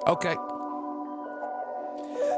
Okay.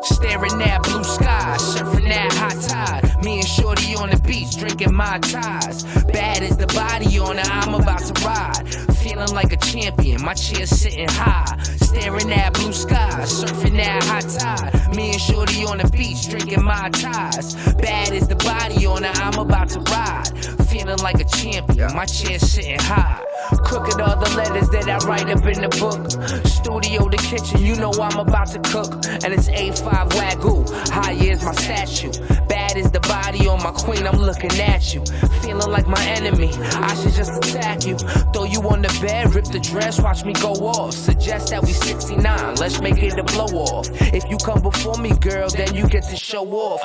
Staring at blue skies, surfing that hot tide. Me and Shorty on the beach, drinking Mai Tais. Bad as the body on her, I'm about to ride. Feeling like a champion, my chair sitting high. Staring at blue skies, surfing that hot tide. Me and Shorty on the beach, drinking Mai Tais. Bad as the body on her, I'm about to ride. Feeling like a champion, my chair sitting high. Crooked all the letters that I write up in the book. Studio to kitchen, you know I'm about to cook. And it's A5 Wagyu, high is my statue. Bad is the body on my queen, I'm looking at you. Feeling like my enemy, I should just attack you. Throw you on the bed, rip the dress, watch me go off. Suggest that we 69, let's make it a blow off. If you come before me, girl, then you get to show off.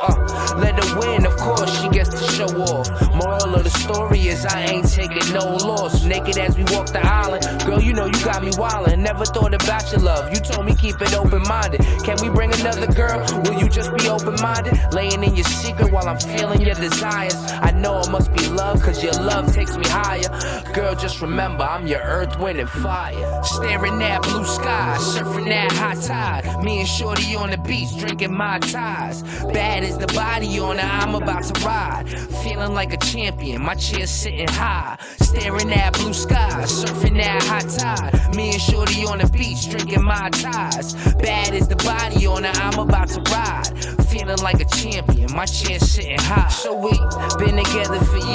Let her win, of course, she gets to show off. Moral of the story is I ain't taking no loss. Naked as we walk the island, girl, you know you got me wildin'. Never thought about your love, you told me keep it open-minded. Can we bring another girl? Will you just be open-minded? Laying in your secret while I'm feeling your desires. I know it must be love, cause your love takes me higher. Girl, just remember, I'm your earth, wind, and fire. Staring at blue skies, surfing that hot tide. Me and Shorty on the beach, drinking Mai Tais. Bad as the body on her, I'm about to ride. Feeling like a champion, my chair sitting high. Staring at blue skies, surfing that hot tide. Me and Shorty on the beach, drinking Mai Tais. Bad as the body on her, I'm about to ride. Feeling like a champion, my chair sitting high. So we been together for years.